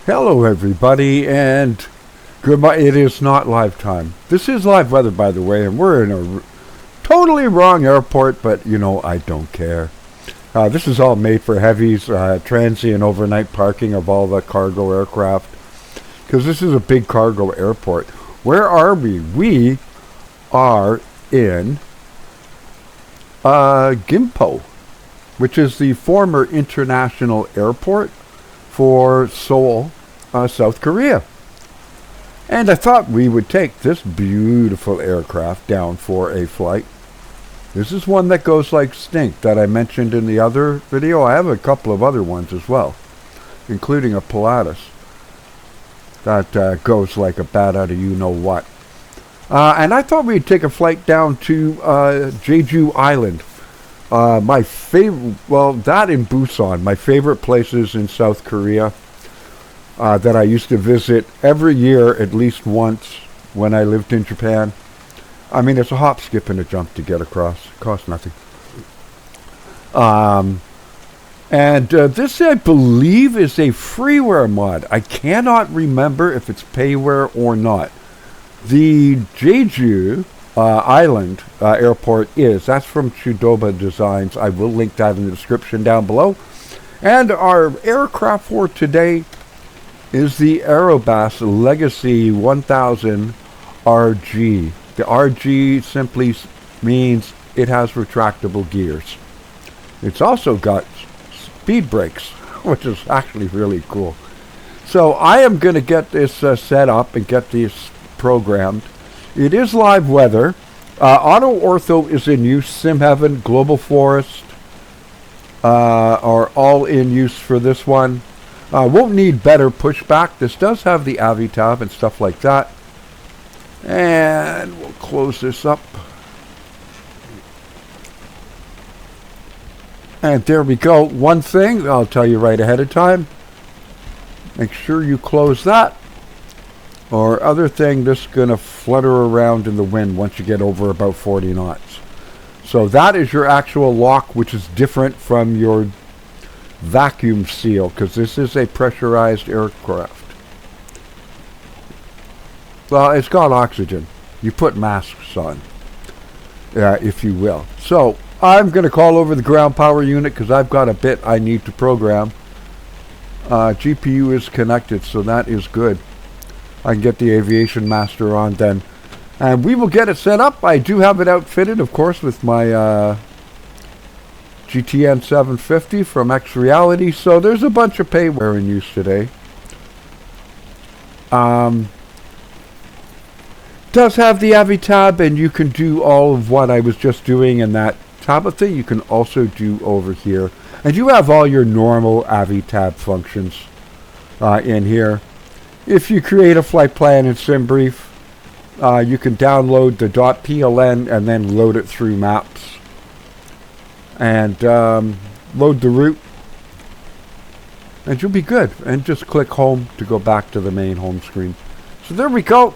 Hello everybody, and goodbye. It is not live time. This is live weather, by the way, and we're in a totally wrong airport, but you know, I don't care. This is all made for heavies, transient overnight parking of all the cargo aircraft, because this is a big cargo airport. Where are we? We are in Gimpo, which is the former international airport for Seoul, South Korea. And I thought we would take this beautiful aircraft down for a flight. This is one that goes like stink that I mentioned in the other video. I have a couple of other ones as well, including a Pilatus that goes like a bat out of you-know-what. And I thought we'd take a flight down to Jeju Island. My favorite, well, that in Busan, my favorite places in South Korea that I used to visit every year at least once when I lived in Japan. I mean, it's a hop, skip, and a jump to get across. It costs nothing. This, I believe, is a freeware mod. I cannot remember if it's Payware or not. The Jeju Island airport is. That's from ChudoboDesigns. I will link that in the description down below. And our aircraft for today is the Aerobask Legacy 1000 RG. The RG simply means it has retractable gears. It's also got speed brakes, which is actually really cool. So I am going to get this set up and get this programmed. It is live weather. Auto Ortho is in use. Sim Heaven, Global Forest are all in use for this one. Won't need better pushback. This does have the AviTab and stuff like that. And we'll close this up. And there we go. One thing I'll tell you right ahead of time. Make sure you close that. Or other thing, this is going to flutter around in the wind once you get over about 40 knots. So that is your actual lock, which is different from your vacuum seal, because this is a pressurized aircraft. Well, it's got oxygen. You put masks on, if you will. So I'm going to call over the ground power unit because I've got a bit I need to program. GPU is connected, so that is good. I can get the Aviation Master on then. And we will get it set up. I do have it outfitted, of course, with my GTN-750 from X-Reality. So there's a bunch of payware in use today. Does have the AviTab, and you can do all of what I was just doing in that tablet thing. You can also do over here. And you have all your normal AviTab functions in here. If you create a flight plan in SimBrief, you can download the .pln and then load it through Maps. And load the route. And you'll be good. And just click home to go back to the main home screen. So there we go.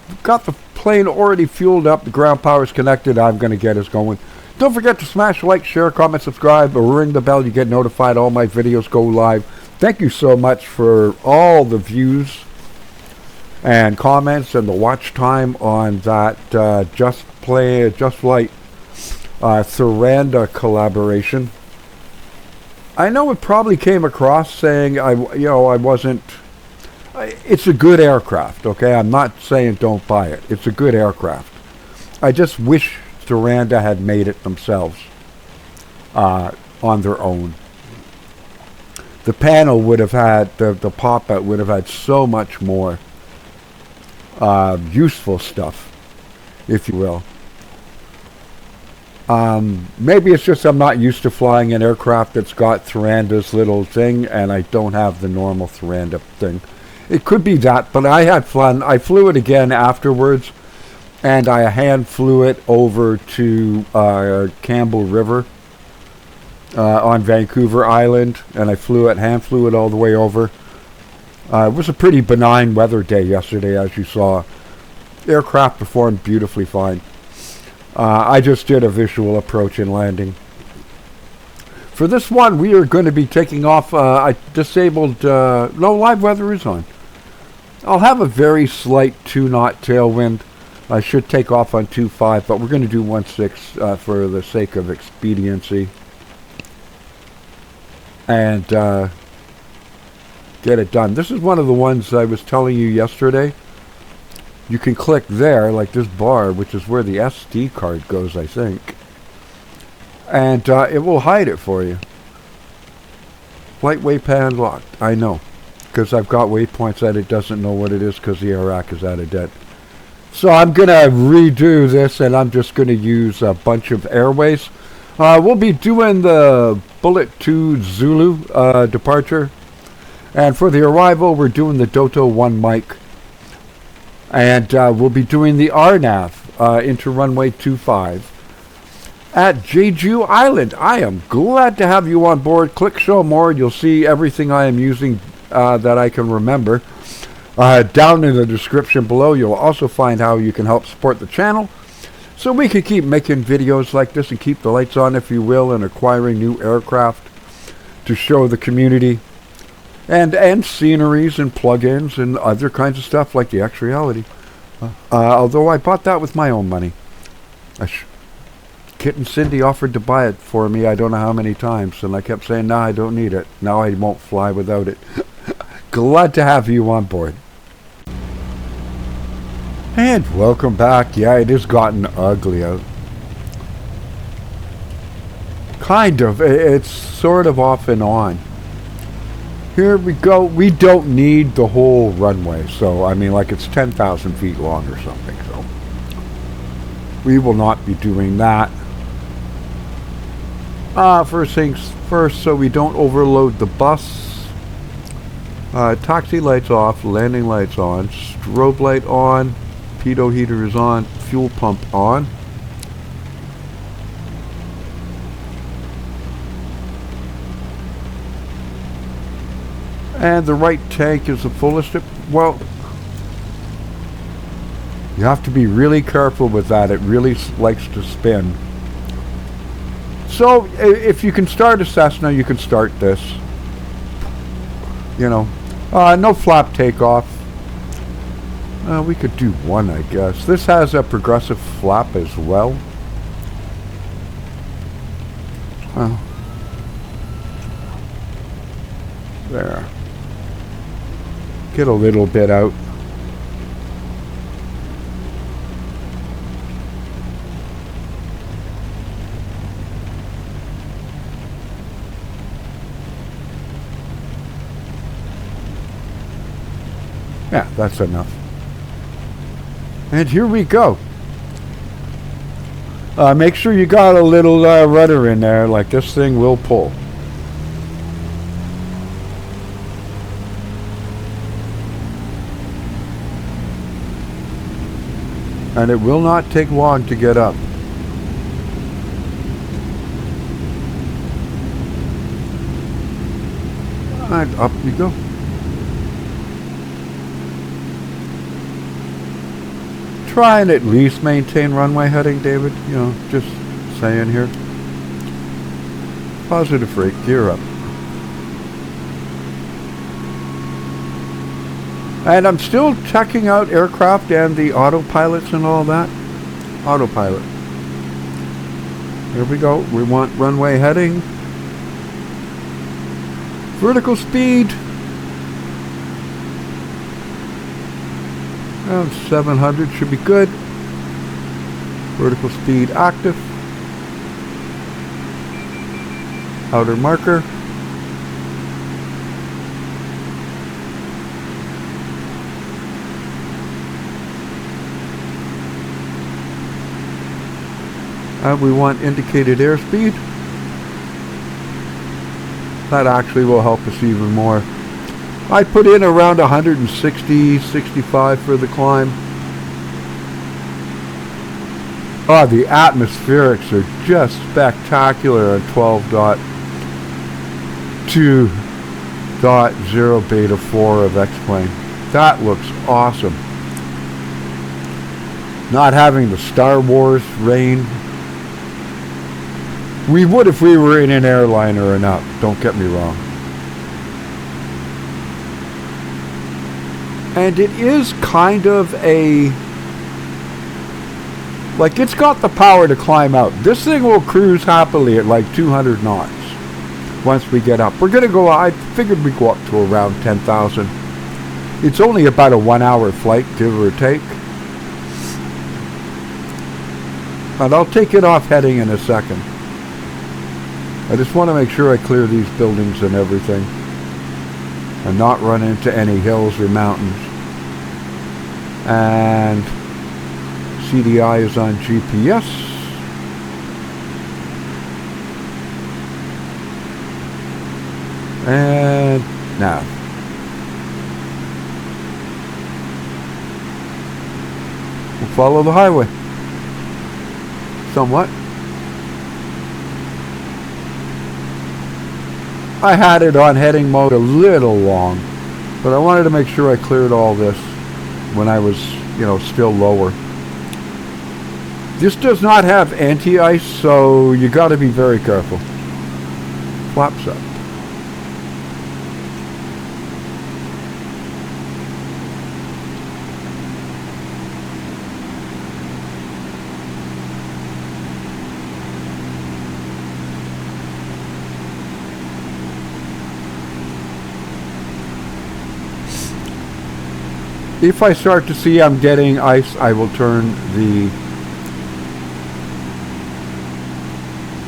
We've got the plane already fueled up. The ground power is connected. I'm going to get us going. Don't forget to smash like, share, comment, subscribe, or ring the bell. You get notified. All my videos go live. Thank you so much for all the views and comments and the watch time on that Just Flight Thranda collaboration. I know it probably came across saying I wasn't. It's a good aircraft, okay? I'm not saying don't buy it. It's a good aircraft. I just wish Thranda had made it themselves on their own. The panel would have had, the pop-out would have had so much more useful stuff, if you will. Maybe it's just I'm not used to flying an aircraft that's got Thranda's little thing, and I don't have the normal Thranda thing. It could be that, but I had fun. I flew it again afterwards, and I hand flew it over to Campbell River on Vancouver Island, and I hand flew it all the way over. It was a pretty benign weather day yesterday, as you saw. Aircraft performed beautifully fine. I just did a visual approach and landing. for this one, we are going to be taking off. I disabled. No, live weather is on. I'll have a very slight 2-knot tailwind. I should take off on 2.5, but we're going to do 1.6 for the sake of expediency. And get it done. This is one of the ones I was telling you yesterday. You can click there, like this bar, which is where the SD card goes, I think. And it will hide it for you. Light waypoint locked. I know. Because I've got waypoints that it doesn't know what it is because the air rack is out of date. So I'm going to redo this, and I'm just going to use a bunch of airways. We'll be doing the Bullet 2 Zulu departure. And for the arrival, we're doing the Doto 1 mic. And we'll be doing the RNAV into runway 25 at Jeju Island. I am glad to have you on board. Click show more. You'll see everything I am using that I can remember. Down in the description below, you'll also find how you can help support the channel so we can keep making videos like this and keep the lights on, if you will, and acquiring new aircraft to show the community. And sceneries and plugins and other kinds of stuff like the X Reality. Although I bought that with my own money. Kit and Cindy offered to buy it for me I don't know how many times, and I kept saying, nah, I don't need it. Now I won't fly without it. Glad to have you on board. And welcome back. Yeah, it has gotten ugly out. Kind of. It's sort of off and on. Here we go. We don't need the whole runway. So, I mean, like it's 10,000 feet long or something. So, we will not be doing that. First things first, so we don't overload the bus. Taxi lights off, landing lights on, strobe light on, pitot heater is on, fuel pump on. And the right tank is the fullest. Well, you have to be really careful with that. It really likes to spin. So, if you can start a Cessna, you can start this. You know, no flap takeoff. We could do one, I guess. This has a progressive flap as well. There. Get a little bit out. Yeah, that's enough. And here we go. Make sure you got a little rudder in there, like this thing will pull. And it will not take long to get up. And up you go. Try and at least maintain runway heading, David. You know, just saying here. Positive rate, gear up. And I'm still checking out aircraft and the autopilots and all that. Autopilot. Here we go. We want runway heading. Vertical speed. Around 700 should be good. Vertical speed active. Outer marker. We want indicated airspeed. That actually will help us even more. I put in around 160, 65 for the climb. Oh, the atmospherics are just spectacular on 12.2.0b4 of X-Plane. That looks awesome. Not having the Star Wars rain. We would if we were in an airliner or not, don't get me wrong. And it is kind of a... like, it's got the power to climb out. This thing will cruise happily at like 200 knots once we get up. We're going to go, I figured we'd go up to around 10,000. It's only about a 1 hour flight, give or take. And I'll take it off heading in a second. I just want to make sure I clear these buildings and everything, and not run into any hills or mountains. And CDI is on GPS. And now we'll follow the highway somewhat. I had it on heading mode a little long, but I wanted to make sure I cleared all this when I was, you know, still lower. This does not have anti-ice, so you got to be very careful. Flaps up. If I start to see I'm getting ice, I will turn the...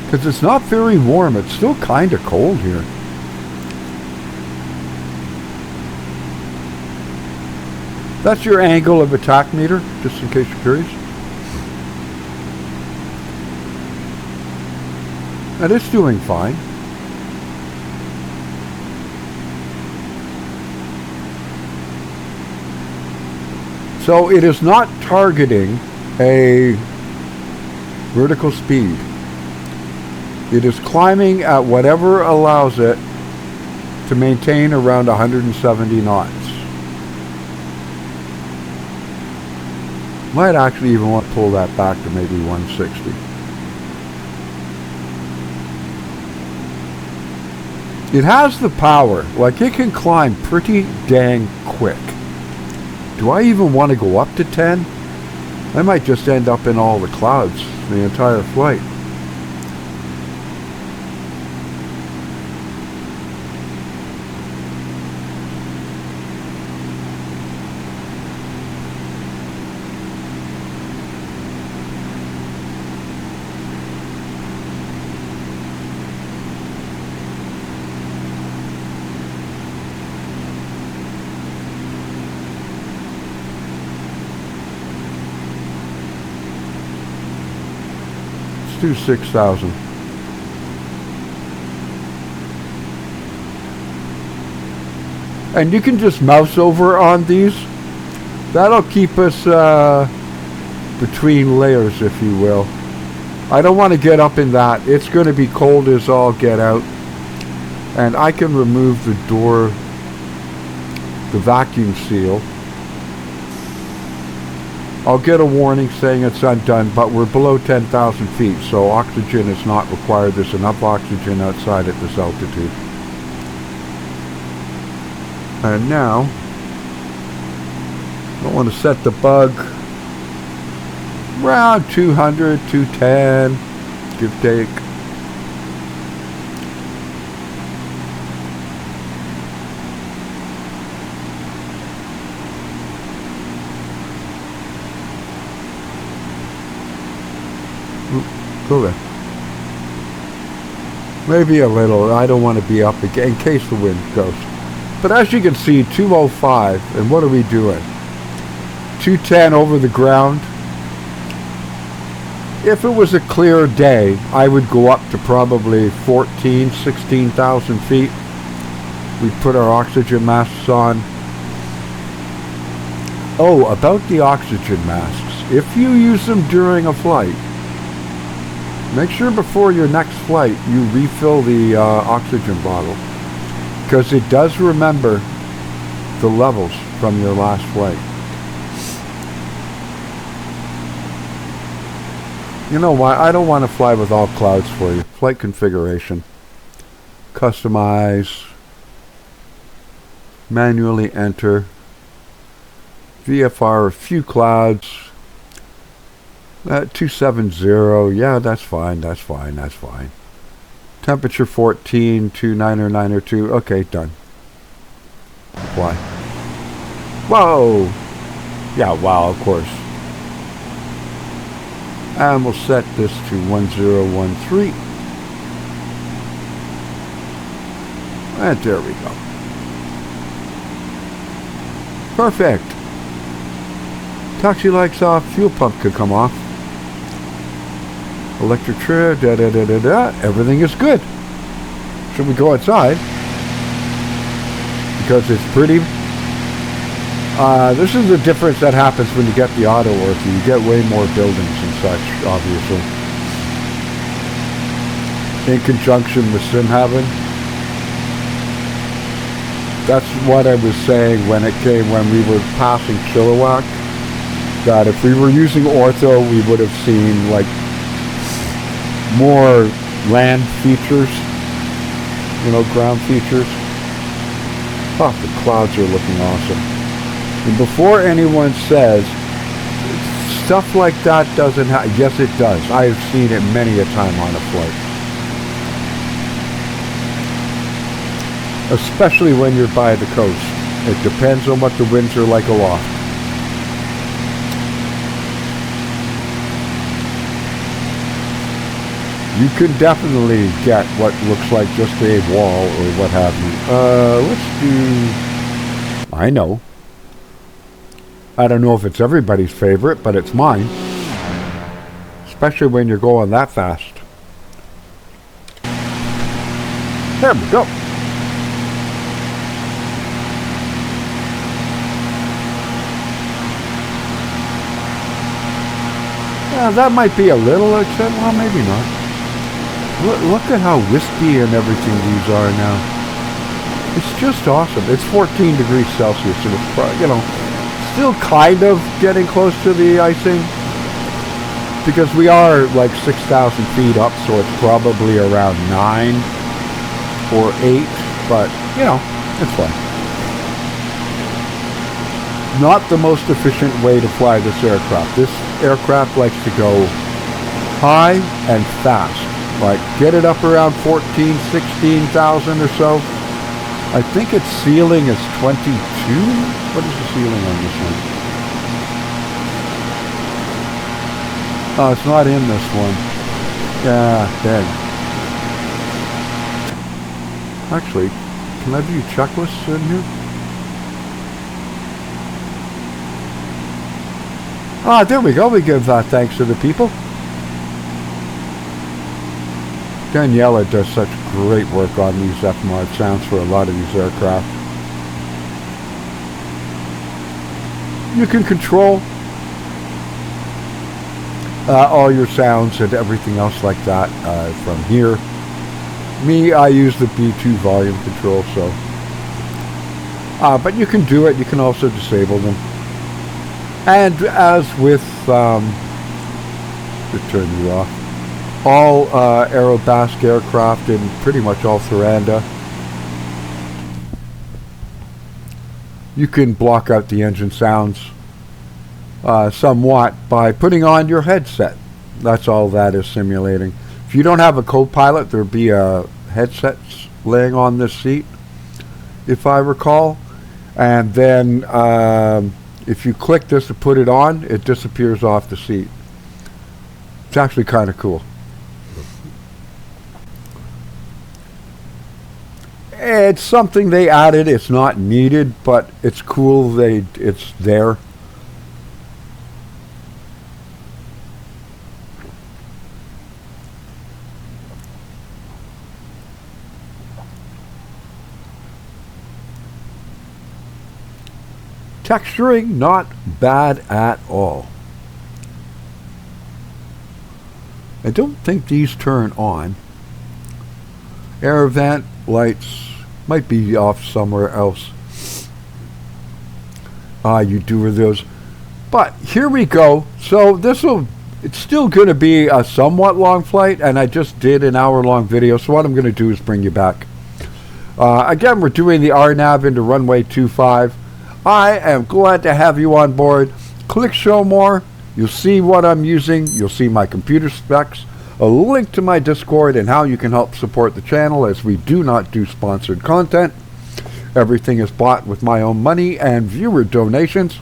because it's not very warm. It's still kind of cold here. That's your angle of attack meter, just in case you're curious. And it's doing fine. So it is not targeting a vertical speed. It is climbing at whatever allows it to maintain around 170 knots. Might actually even want to pull that back to maybe 160. It has the power, like it can climb pretty dang quick. Do I even want to go up to 10? I might just end up in all the clouds the entire flight. Do 6,000. And you can just mouse over on these. That'll keep us between layers, if you will. I don't want to get up in that. It's going to be cold as all get out. And I can remove the door, the vacuum seal. I'll get a warning saying it's undone, but we're below 10,000 feet, so oxygen is not required. There's enough oxygen outside at this altitude. And now, I want to set the bug around 200, 210, give take. Go there. Maybe a little. I don't want to be up again in case the wind goes. But as you can see, 205. And what are we doing? 210 over the ground. If it was a clear day, I would go up to probably 14, 16,000 feet. We put our oxygen masks on. Oh, about the oxygen masks. If you use them during a flight, make sure before your next flight you refill the oxygen bottle, because it does remember the levels from your last flight. You know why? I don't want to fly with all clouds for you. Flight configuration. Customize. Manually enter. VFR, a few clouds. 270. Yeah, that's fine. That's fine. That's fine. Temperature 14. 29092. Okay, done. Apply. Whoa! Yeah, wow, of course. And we'll set this to 1013. And there we go. Perfect. Taxi lights off. Fuel pump could come off. Electric trim. Everything is good. Should we go outside? Because it's pretty. This is the difference that happens when you get the auto Ortho. You get way more buildings and such, obviously. In conjunction with Sim Heaven. That's what I was saying when we were passing Kilowatt. That if we were using Ortho, we would have seen like more land features, you know, ground features. Oh, the clouds are looking awesome. And before anyone says stuff like that doesn't happen, yes, it does. I have seen it many a time on a flight. Especially when you're by the coast. It depends on what the winds are like aloft. You can definitely get what looks like just a wall or what have you. Let's do... I know. I don't know if it's everybody's favorite, but it's mine. Especially when you're going that fast. There we go. Yeah, that might be a little extent. Well, maybe not. Look at how wispy and everything these are now. It's just awesome. It's 14 degrees Celsius, and it's, you know, still kind of getting close to the icing. Because we are like 6,000 feet up, so it's probably around 9 or 8. But, you know, it's fine. Not the most efficient way to fly this aircraft. This aircraft likes to go high and fast. Like, get it up around 14, 16,000 or so. I think its ceiling is 22. What is the ceiling on this one? Oh, it's not in this one. Yeah, dang. Actually, can I view checklists in here? Ah, there we go. We give thanks to the people. Daniela does such great work on these FMOD sounds for a lot of these aircraft. You can control all your sounds and everything else like that from here. Me, I use the B2 volume control, so. But you can do it. You can also disable them. And as with, to turn you off. All Aerobask aircraft and pretty much all Thuranda, you can block out the engine sounds somewhat by putting on your headset. That's all that is simulating. If you don't have a co-pilot, there'll be a headset laying on this seat, if I recall. And then if you click this to put it on, it disappears off the seat. It's actually kind of cool. It's something they added. It's not needed, but it's cool. It's there. Texturing, not bad at all. I don't think these turn on. Air vent lights might be off somewhere else. You do with those. But here we go. So this will It's still going to be a somewhat long flight, and I just did an hour-long video, so what I'm going to do is bring you back. Again, we're doing the RNAV into runway 25. I am glad to have you on board. Click show more. You'll see what I'm using. You'll see my computer specs, a link to my Discord, and how you can help support the channel, as we do not do sponsored content. Everything is bought with my own money and viewer donations.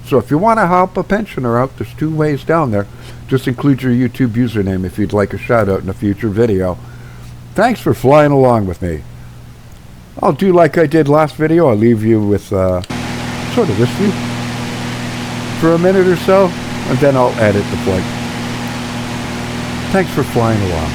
So if you want to help a pensioner out, there's 2 ways down there. Just include your YouTube username if you'd like a shout out in a future video. Thanks for flying along with me. I'll do like I did last video. I'll leave you with sort of this view for a minute or so, and then I'll edit the flight. Thanks for flying along.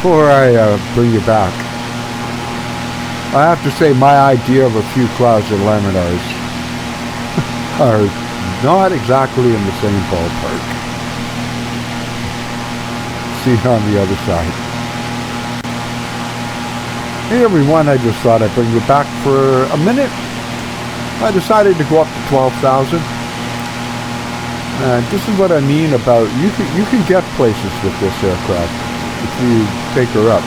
Before I bring you back, I have to say my idea of a few clouds and laminars are not exactly in the same ballpark. See on the other side. Hey everyone, I just thought I'd bring you back for a minute. I decided to go up to 12,000. And this is what I mean about you can get places with this aircraft if you take her up.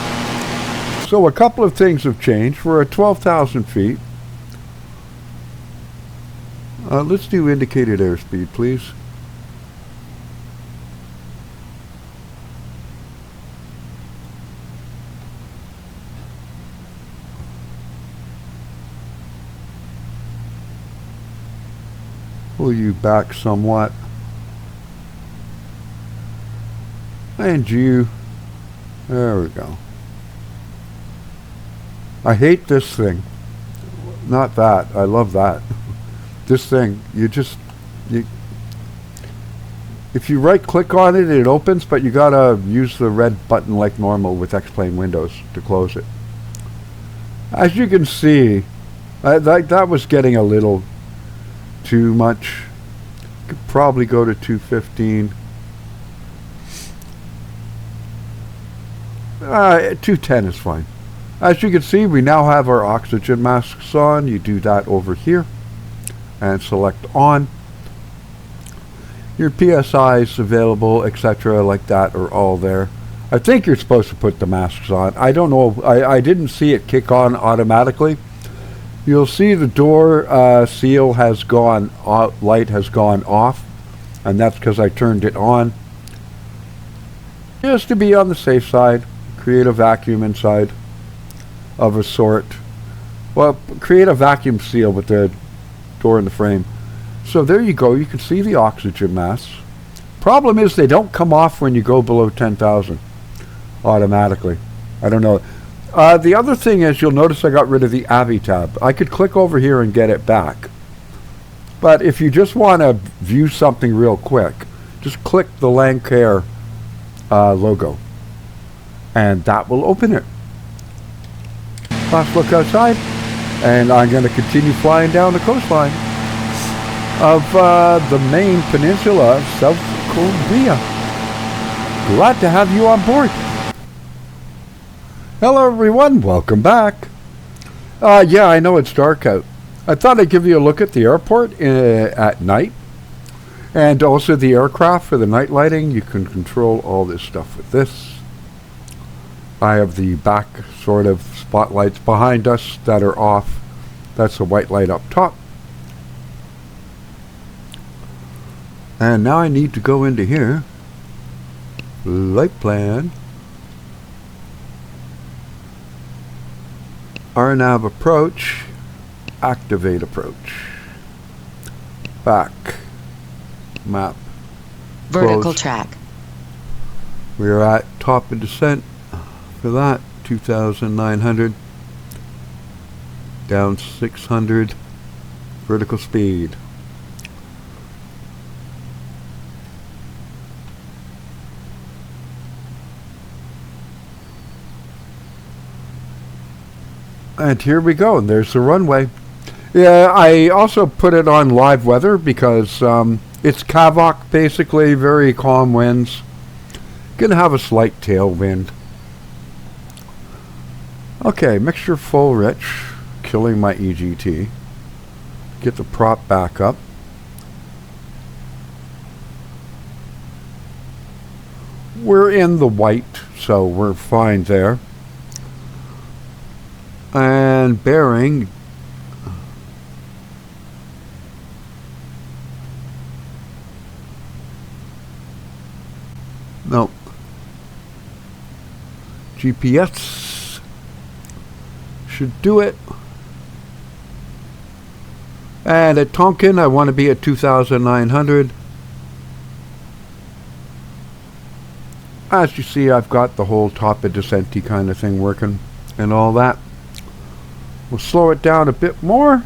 So a couple of things have changed. We're at 12,000 feet. Let's do indicated airspeed, please. Pull you back somewhat. And you. There we go. I hate this thing. Not that. I love that. This thing, if you right click on it, it opens, but you gotta use the red button like normal with X-Plane Windows to close it. As you can see, that was getting a little too much. Could probably go to 215. 210 is fine. As you can see, we now have our oxygen masks on. You do that over here and select on. Your PSIs available, etc. like that are all there. I think you're supposed to put the masks on. I don't know. I didn't see it kick on automatically. You'll see the door seal has gone light has gone off, and that's because I turned it on. Just to be on the safe side. Create a vacuum inside of a sort. Well, create a vacuum seal with the door in the frame. So there you go. You can see the oxygen masks. Problem is they don't come off when you go below 10,000 automatically. I don't know. The other thing is, you'll notice I got rid of the AVI tab. I could click over here and get it back. But if you just want to view something real quick, just click the Lancair logo. And that will open it. Last look outside, and I'm going to continue flying down the coastline of the main peninsula of South Korea. Glad to have you on board. Hello everyone, welcome back. Yeah, I know it's dark out. I thought I'd give you a look at the airport at night, and also the aircraft for the night lighting. You can control all this stuff with this. I have the back sort of spotlights behind us that are off. That's a white light up top. And now I need to go into here. Light plan. RNAV approach, activate approach, back, map, vertical close. track. We are at top of descent for that, 2,900, down 600, vertical speed. And here we go, and there's the runway. Yeah, I also put it on live weather because it's Kavak, basically, very calm winds. Gonna have a slight tailwind. Okay, mixture full rich, killing my EGT. Get the prop back up. We're in the white, so we're fine there. And bearing, no, GPS should do it. And at Tonkin I want to be at 2,900. As you see, I've got the whole top of descenty kind of thing working and all that. We'll slow it down a bit more.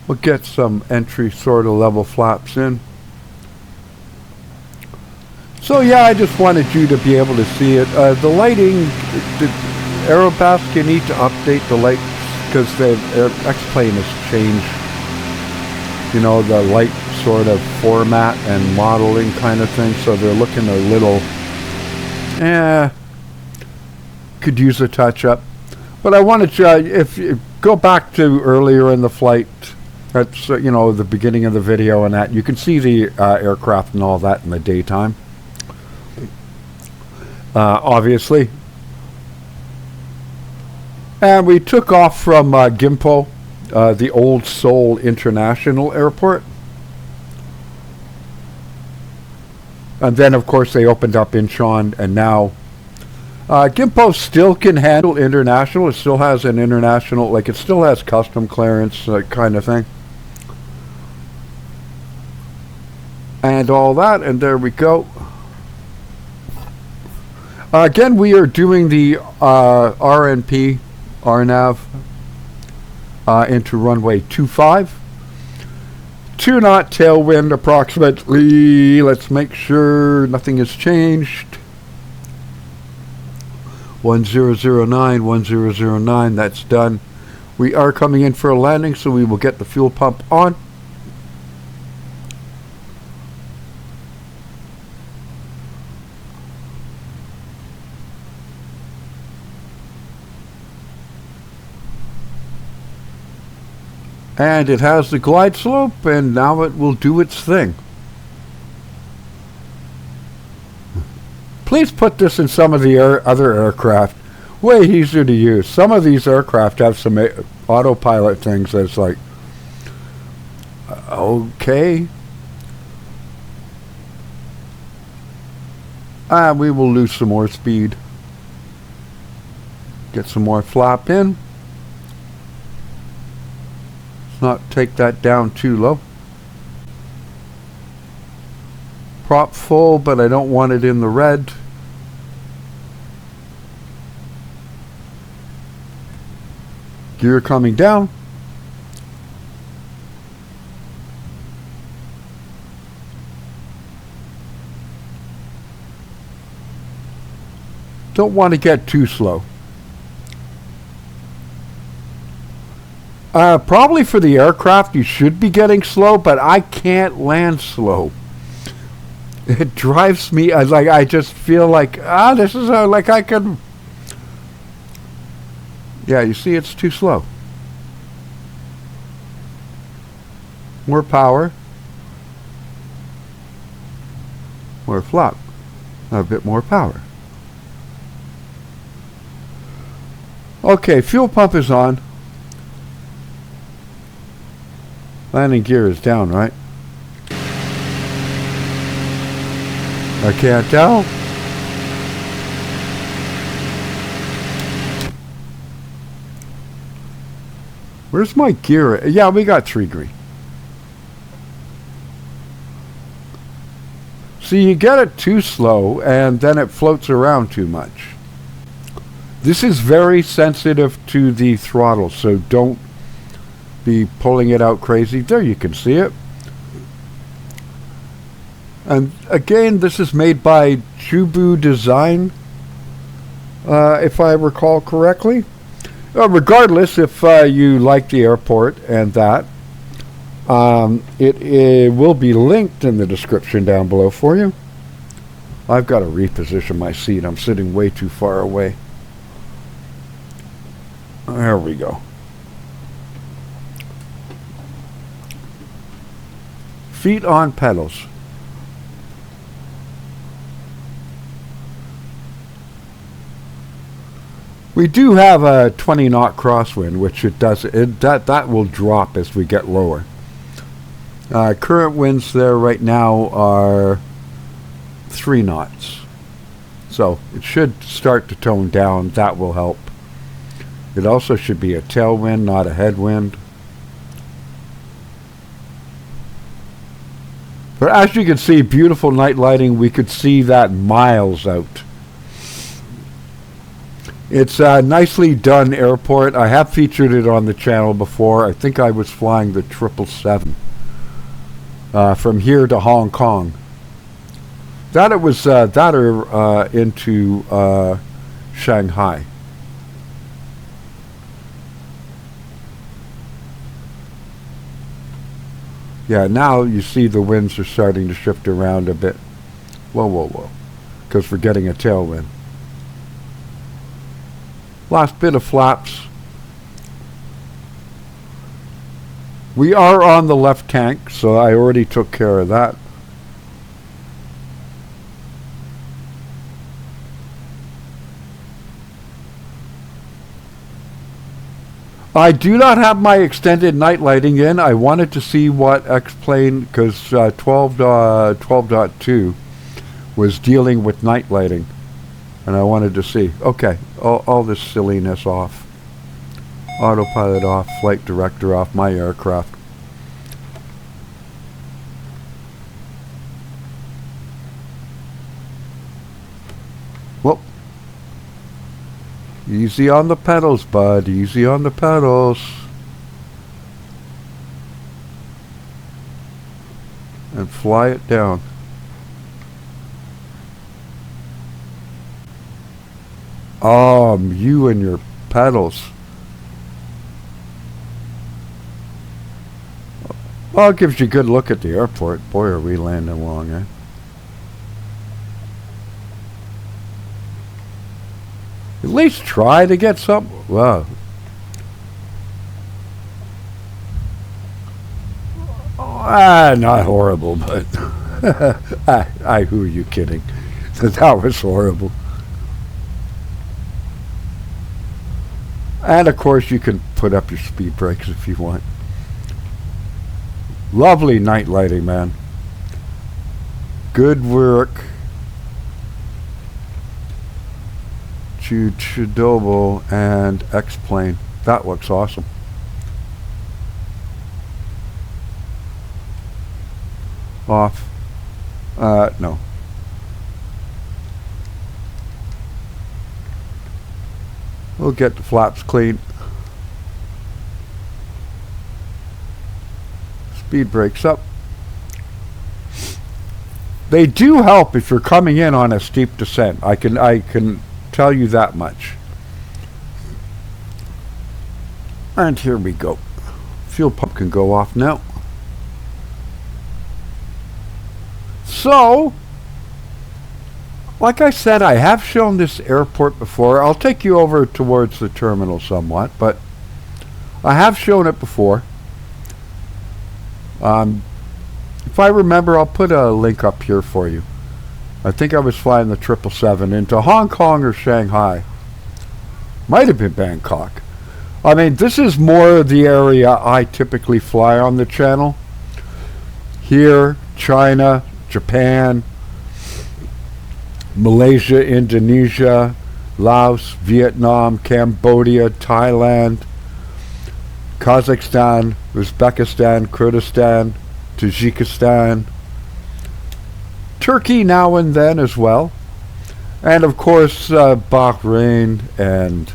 We'll get some entry sort of level flaps in. So yeah, I just wanted you to be able to see it. The lighting, the Aerobask, you need to update the lights because the X-Plane has changed, you know, the light sort of format and modeling kind of thing. So they're looking a little, could use a touch-up. But I wanted to, if you go back to earlier in the flight, that's, you know, the beginning of the video and that, you can see the aircraft and all that in the daytime. Obviously. And we took off from Gimpo, the old Seoul International Airport. And then, of course, they opened up Incheon, and now Gimpo still can handle international. It still has an international, like it still has custom clearance kind of thing. And all that, and there we go. Again, we are doing the RNP, RNAV, into runway 25. 2-knot tailwind approximately. Let's make sure nothing has changed. 1009, 1009, that's done. We are coming in for a landing, so we will get the fuel pump on. And it has the glide slope, and now it will do its thing. Please put this in some of the other aircraft. Way easier to use. Some of these aircraft have some autopilot things that's like, okay. We will lose some more speed. Get some more flap in. Let's not take that down too low. Prop full, but I don't want it in the red. Gear coming down. Don't want to get too slow. Probably for the aircraft you should be getting slow, but I can't land slow. It drives me, like I just feel like, this is like I can. Yeah, you see, it's too slow. More power. More flop. A bit more power. Okay, fuel pump is on. Landing gear is down, right? I can't tell. Where's my gear? Yeah, we got 3 green. See, you get it too slow, and then it floats around too much. This is very sensitive to the throttle, so don't be pulling it out crazy. There, you can see it. And again, this is made by ChudoboDesigns, if I recall correctly. Regardless, if you like the airport and that, it will be linked in the description down below for you. I've got to reposition my seat. I'm sitting way too far away. There we go. Feet on pedals. We do have a 20 knot crosswind, which that will drop as we get lower. Current winds there right now are 3 knots. So it should start to tone down. That will help. It also should be a tailwind, not a headwind. But as you can see, beautiful night lighting. We could see that miles out. It's a nicely done airport. I have featured it on the channel before. I think I was flying the 777 from here to Hong Kong. That it was into Shanghai. Yeah, now you see the winds are starting to shift around a bit. Whoa, whoa, whoa. Because we're getting a tailwind. Last bit of flaps. We are on the left tank, so I already took care of that. I do not have my extended night lighting in. I wanted to see what X-Plane, because 12.2 was dealing with night lighting. And I wanted to see. Okay, all this silliness off. Autopilot off, flight director off, my aircraft. Whoop. Easy on the pedals, bud. Easy on the pedals. And fly it down. You and your pedals. Well, it gives you a good look at the airport. Boy, are we landing long, eh? At least try to get some. Wow. Not horrible, but who are you kidding? That was horrible. And of course you can put up your speed brakes if you want. Lovely night lighting, man. Good work. Chudobo and X-Plane. That looks awesome. Off. No. We'll get the flaps clean. Speed brakes up. They do help if you're coming in on a steep descent. I can tell you that much. And here we go. Fuel pump can go off now. So, like I said, I have shown this airport before. I'll take you over towards the terminal somewhat, but I have shown it before. If I remember, I'll put a link up here for you. I think I was flying the 777 into Hong Kong or Shanghai. Might have been Bangkok. I mean, this is more the area I typically fly on the channel. Here, China, Japan, Malaysia, Indonesia, Laos, Vietnam, Cambodia, Thailand, Kazakhstan, Uzbekistan, Kurdistan, Tajikistan, Turkey now and then as well, and of course Bahrain and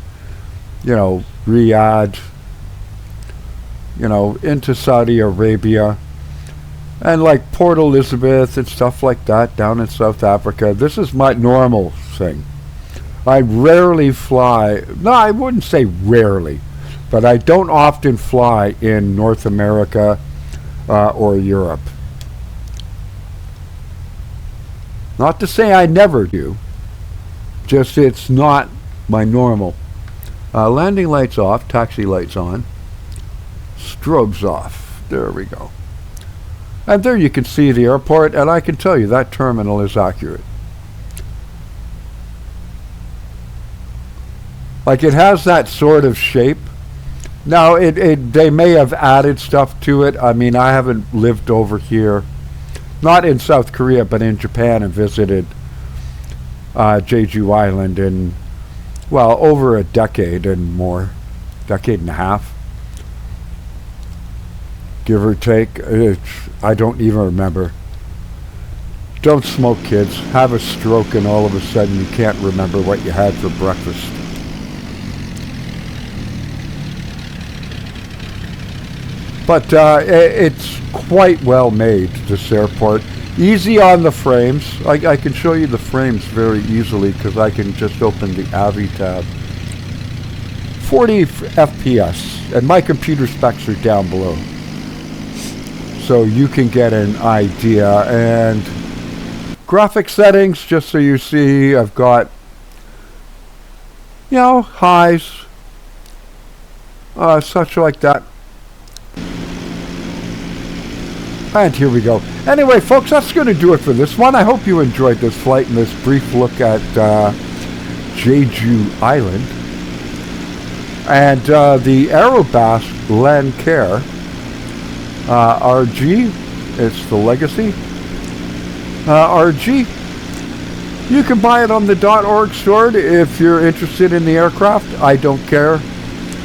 Riyadh, into Saudi Arabia, and like Port Elizabeth and stuff like that down in South Africa. This is my normal thing. I rarely fly. No, I wouldn't say rarely, but I don't often fly in North America or Europe. Not to say I never do, just it's not my normal. Landing lights off, taxi lights on, strobes off. There we go. And there you can see the airport, and I can tell you that terminal is accurate. Like, it has that sort of shape. Now, they may have added stuff to it. I mean, I haven't lived over here, not in South Korea, but in Japan, and visited Jeju Island in, well, over a decade and more, decade and a half, give or take. I don't even remember. Don't smoke, kids. Have a stroke and all of a sudden you can't remember what you had for breakfast. But it's quite well made, this airport. Easy on the frames. I can show you the frames very easily because I can just open the AVI tab. 40 FPS, and my computer specs are down below, so you can get an idea. And graphic settings, just so you see, I've got, highs, such like that. And here we go. Anyway, folks, that's going to do it for this one. I hope you enjoyed this flight and this brief look at Jeju Island. And the Aerobask Lancair RG, it's the Legacy RG. You can buy it on the .org store if you're interested in the aircraft. I don't care.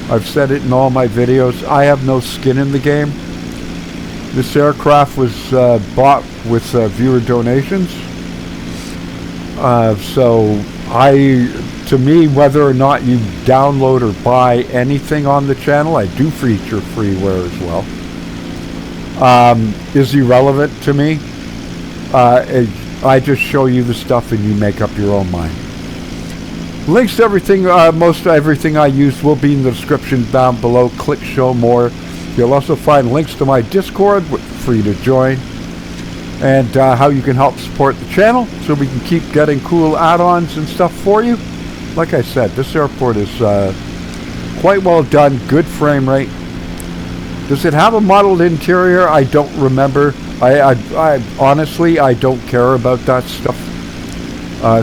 I've said it in all my videos. I have no skin in the game. This aircraft was bought with viewer donations. So to me, whether or not you download or buy anything on the channel, I do feature freeware as well, is irrelevant to me. I just show you the stuff and you make up your own mind. Links to everything, most everything I use will be in the description down below. Click show more. You'll also find links to my Discord, free to join, and how you can help support the channel so we can keep getting cool add-ons and stuff for you. Like I said, this airport is quite well done, good frame rate. Does it have a modeled interior? I don't remember. I honestly, I don't care about that stuff,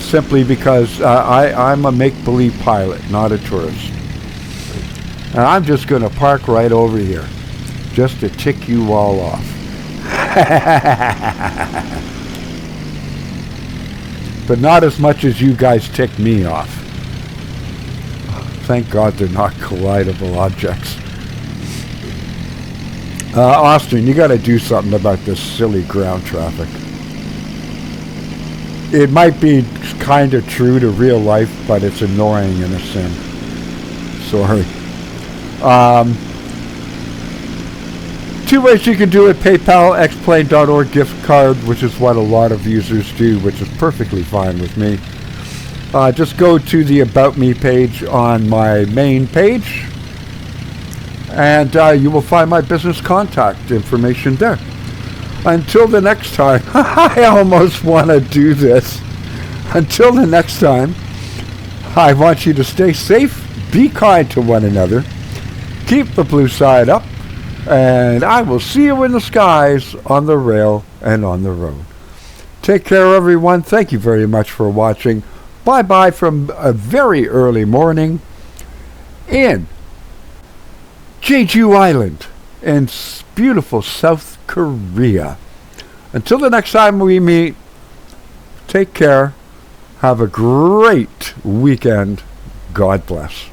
simply because I'm a make-believe pilot, not a tourist. And I'm just going to park right over here, just to tick you all off. But not as much as you guys tick me off. Thank God they're not collidable objects. Austin, you got to do something about this silly ground traffic. It might be kind of true to real life, but it's annoying in a sim. Sorry. Two ways you can do it: PayPal, xplane.org gift card, which is what a lot of users do, which is perfectly fine with me. Just go to the About Me page on my main page, and you will find my business contact information there. Until the next time, I almost want to do this. Until the next time, I want you to stay safe, be kind to one another, keep the blue side up, and I will see you in the skies, on the rail, and on the road. Take care, everyone. Thank you very much for watching. Bye-bye from a very early morning in Jeju Island in beautiful South Korea. Until the next time we meet, take care. Have a great weekend. God bless.